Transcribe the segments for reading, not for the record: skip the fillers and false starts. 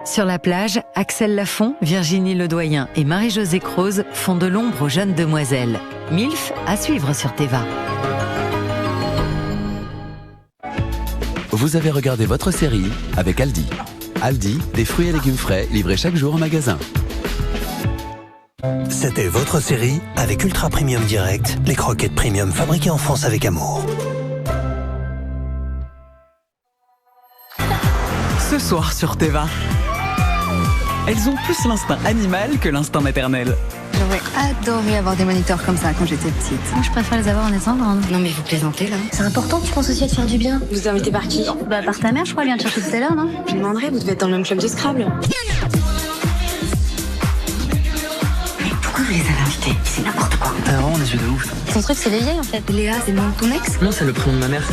Sur la plage, Axel Lafont, Virginie Ledoyen et Marie-Josée Croze font de l'ombre aux jeunes demoiselles. MILF à suivre sur Téva. Vous avez regardé votre série avec Aldi. Aldi, des fruits et légumes frais livrés chaque jour au magasin. C'était votre série avec Ultra Premium Direct, les croquettes premium fabriquées en France avec amour. Ce soir sur Téva. Elles ont plus l'instinct animal que l'instinct maternel. J'aurais adoré avoir des moniteurs comme ça quand j'étais petite. Moi, je préfère les avoir en étant grande. Non mais vous plaisantez là. C'est important, tu penses aussi à te faire du bien. Vous êtes invité par qui? Bah, par ta mère, je crois, elle vient te chercher tout à l'heure, non? Je me demanderais, vous devez être dans le même club de Scrabble. Mais pourquoi vous les avez invités? C'est n'importe quoi. T'as vraiment des yeux de ouf. Son truc, c'est les vieilles, en fait. Léa, c'est le nom de ton ex? Non, c'est le prénom de ma mère.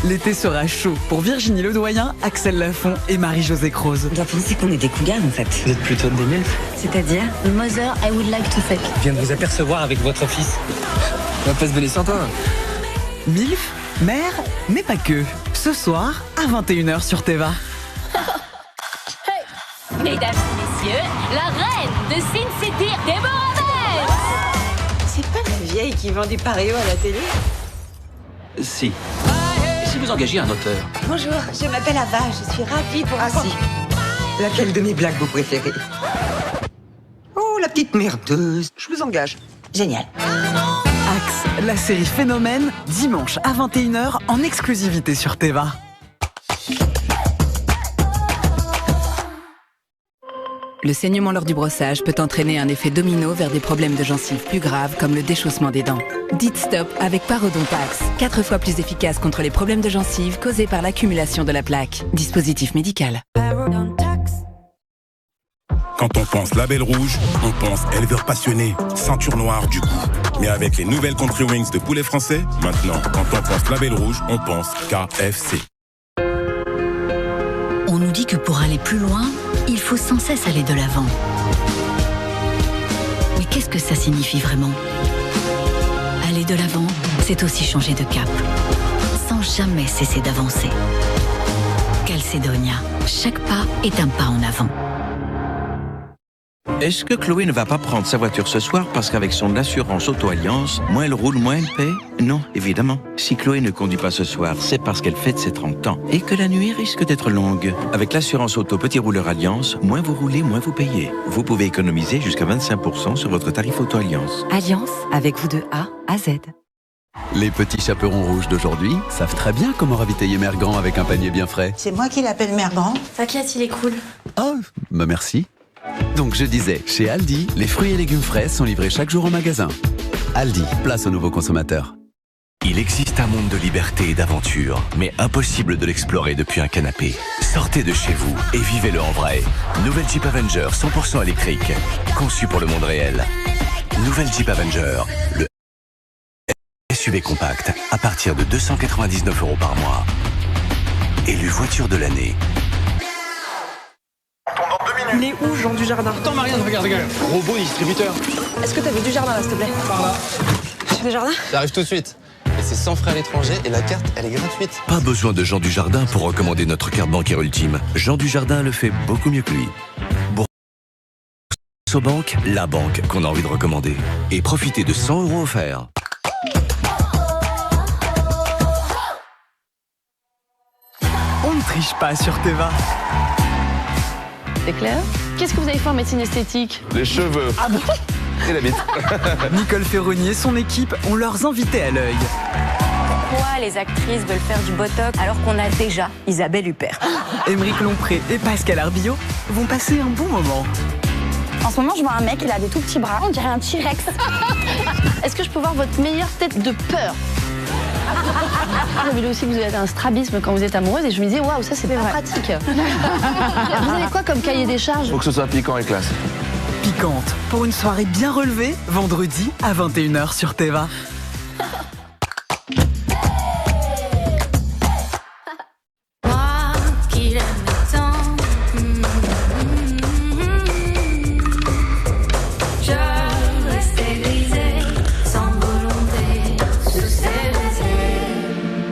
L'été sera chaud pour Virginie Ledoyen, Axel Lafont et Marie-Josée Croze. On doit penser qu'on est des cougars en fait. Vous êtes plutôt des milfs. C'est-à-dire? Mother, I would like to fuck. Je viens de vous apercevoir avec votre fils. On va pas se bêler sans toi. MILF, mère, mais pas que. Ce soir, à 21h sur Téva. Mesdames et messieurs, la reine de Sin City, Deborah Bell. C'est pas la vieille qui vend des paréos à la télé? Si. Si vous engagez un auteur. Bonjour, je m'appelle Ava, je suis ravie pour Ah si. Laquelle de mes blagues vous préférez? Oh, la petite merdeuse. Je vous engage. Génial. Axe, la série Phénomène, dimanche à 21h en exclusivité sur Téva. Le saignement lors du brossage peut entraîner un effet domino vers des problèmes de gencives plus graves comme le déchaussement des dents. Dites stop avec Parodontax, 4 fois plus efficace contre les problèmes de gencives causés par l'accumulation de la plaque. Dispositif médical. Quand on pense Label Rouge, on pense éleveur passionné, ceinture noire du goût. Mais avec les nouvelles Country Wings de poulet français, maintenant, quand on pense Label Rouge, on pense KFC. On nous dit que pour aller plus loin, il faut sans cesse aller de l'avant. Mais qu'est-ce que ça signifie vraiment? Aller de l'avant, c'est aussi changer de cap, sans jamais cesser d'avancer. Calcedonia, chaque pas est un pas en avant. Est-ce que Chloé ne va pas prendre sa voiture ce soir parce qu'avec son assurance auto-alliance, moins elle roule, moins elle paie? Non, évidemment. Si Chloé ne conduit pas ce soir, c'est parce qu'elle fête ses 30 ans et que la nuit risque d'être longue. Avec l'assurance auto Petit Rouleur Alliance, moins vous roulez, moins vous payez. Vous pouvez économiser jusqu'à 25% sur votre tarif auto-alliance. Alliance, avec vous de A à Z. Les petits chaperons rouges d'aujourd'hui savent très bien comment ravitailler Mère Grand avec un panier bien frais. C'est moi qui l'appelle Mère Grand. Faclatte, il est cool. Oh, bah merci. Donc je disais, chez Aldi, les fruits et légumes frais sont livrés chaque jour au magasin. Aldi, place aux nouveaux consommateurs. Il existe un monde de liberté et d'aventure, mais impossible de l'explorer depuis un canapé. Sortez de chez vous et vivez-le en vrai. Nouvelle Jeep Avenger 100% électrique, conçu pour le monde réel. Nouvelle Jeep Avenger, le SUV compact à partir de 299 € par mois. Élu voiture de l'année. Il est où, Jean Dujardin? Attends, Marianne, regarde. Robot distributeur. Est-ce que t'avais Dujardin là, s'il te plaît? Par là. Monsieur Dujardin? Ça arrive tout de suite. Et c'est sans frais à l'étranger et la carte, elle est gratuite. Pas besoin de Jean Dujardin pour recommander notre carte bancaire ultime. Jean Dujardin le fait beaucoup mieux que lui. Boursorama, la banque qu'on a envie de recommander. Et profitez de 100 € offerts. On ne triche pas sur Téva. C'est clair? Qu'est-ce que vous avez fait en médecine esthétique? Les cheveux. Ah bon? Et la bite. Nicole Ferronnier et son équipe ont leurs invités à l'œil. Pourquoi les actrices veulent faire du botox alors qu'on a déjà Isabelle Huppert? Émeric Lompré et Pascal Arbillot vont passer un bon moment. En ce moment, je vois un mec, il a des tout petits bras, on dirait un T-Rex. Est-ce que je peux voir votre meilleure tête de peur? J'ai vu aussi que vous avez un strabisme quand vous êtes amoureuse et je me disais, waouh, ça c'est pas pratique. Vous avez quoi comme cahier des charges? Faut que ce soit piquant et classe. Piquante, pour une soirée bien relevée, vendredi à 21h sur Téva.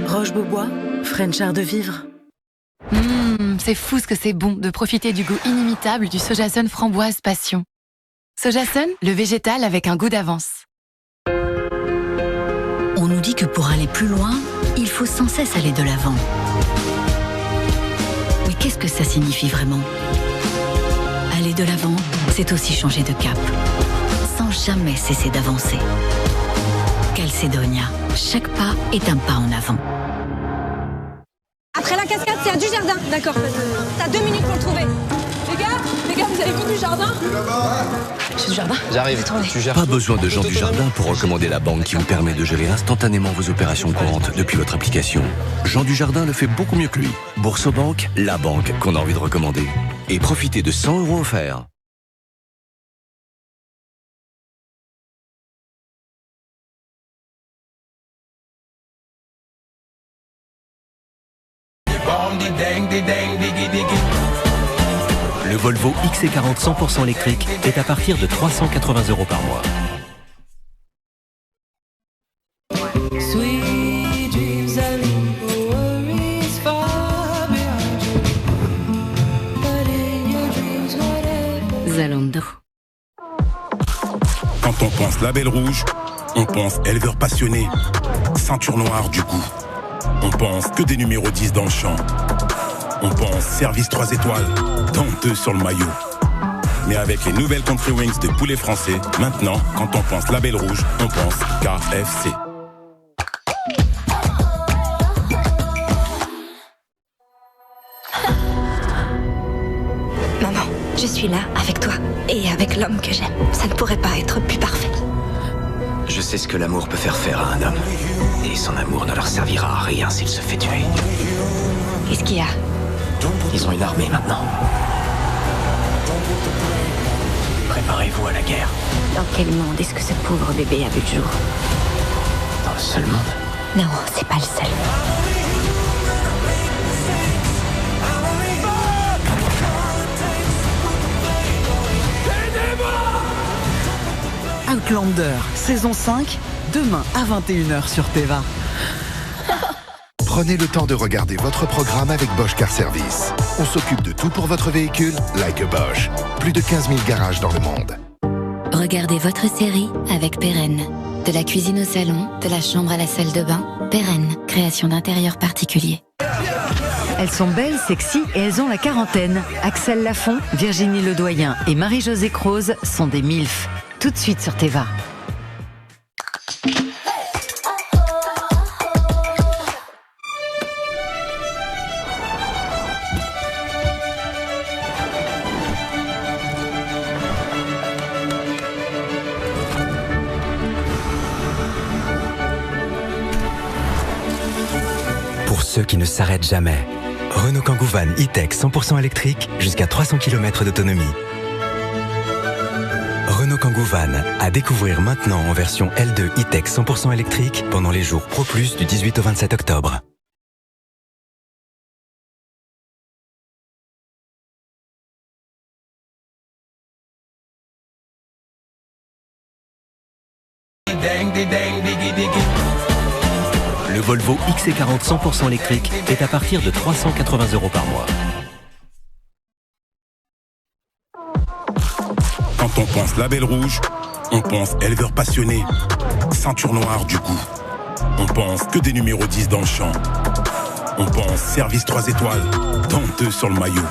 Roche-Beaubois, French Art de Vivre. C'est fou ce que c'est bon de profiter du goût inimitable du Sojasun framboise passion. Sojasun, le végétal avec un goût d'avance. On nous dit que pour aller plus loin, il faut sans cesse aller de l'avant. Mais qu'est-ce que ça signifie vraiment? Aller de l'avant, c'est aussi changer de cap, sans jamais cesser d'avancer. Calcedonia, chaque pas est un pas en avant. Après la cascade, c'est à Dujardin. D'accord. T'as 2 minutes pour le trouver. Les gars, vous avez vu Dujardin? Chez Dujardin? J'arrive. Pas besoin de Jean Dujardin pour recommander la banque qui vous permet de gérer instantanément vos opérations courantes depuis votre application. Jean Dujardin le fait beaucoup mieux que lui. Boursobank, la banque qu'on a envie de recommander. Et profitez de 100 € offerts. Le Volvo XC40 100% électrique est à partir de 380 € par mois. Zalando. Quand on pense label rouge, on pense éleveur passionné, ceinture noire du goût. On pense que des numéros 10 dans le champ. On pense service 3 étoiles, dont 2 sur le maillot. Mais avec les nouvelles Country Wings de poulet français, maintenant, quand on pense label rouge, on pense KFC. Maman, je suis là avec toi et avec l'homme que j'aime. Ça ne pourrait pas être plus parfait. Je sais ce que l'amour peut faire à un homme. Et son amour ne leur servira à rien s'il se fait tuer. Qu'est-ce qu'il y a? Ils ont une armée maintenant. Préparez-vous à la guerre. Dans quel monde est-ce que ce pauvre bébé a vu le jour? Dans le seul monde. Non, c'est pas le seul. Outlander, saison 5, demain à 21h sur Teva. Prenez le temps de regarder votre programme avec Bosch Car Service. On s'occupe de tout pour votre véhicule, like a Bosch. Plus de 15 000 garages dans le monde. Regardez votre série avec Perrenne. De la cuisine au salon, de la chambre à la salle de bain, Perrenne, création d'intérieur particulier. Elles sont belles, sexy et elles ont la quarantaine. Axel Lafont, Virginie Ledoyen et Marie-Josée Croze sont des MILF. Tout de suite sur Teva. Pour ceux qui ne s'arrêtent jamais, Renault Kangoo Van E-Tech 100% électrique jusqu'à 300 km d'autonomie. Renault Kangoo Van à découvrir maintenant en version L2 E-Tech 100% électrique pendant les jours Pro Plus du 18 au 27 octobre. Le Volvo XC40 100% électrique est à partir de 380 € par mois. Quand on pense label rouge, on pense éleveur passionné, ceinture noire du goût. On pense que des numéros 10 dans le champ. On pense service 3 étoiles, dont 2 sur le maillot.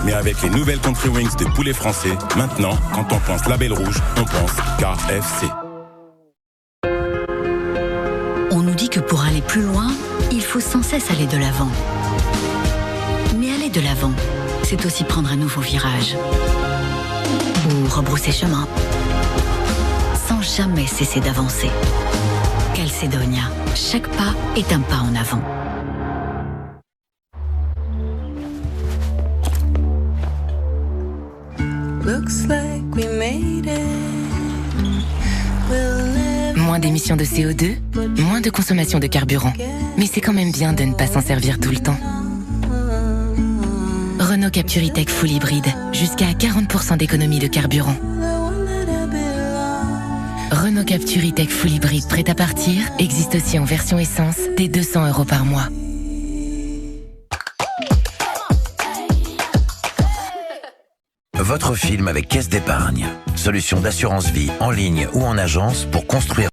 Mais avec les nouvelles Country Wings de poulet français, maintenant, quand on pense label rouge, on pense KFC. On nous dit que pour aller plus loin, il faut sans cesse aller de l'avant. Mais aller de l'avant, c'est aussi prendre un nouveau virage. Ou rebrousser chemin. Sans jamais cesser d'avancer. Calcedonia, chaque pas est un pas en avant. Moins d'émissions de CO2, moins de consommation de carburant. Mais c'est quand même bien de ne pas s'en servir tout le temps. Renault Captur E-Tech Full Hybride, jusqu'à 40% d'économie de carburant. Renault Captur E-Tech Full Hybride prêt à partir existe aussi en version essence dès 200 € par mois. votre film avec Caisse d'épargne. Solution d'assurance vie en ligne ou en agence pour construire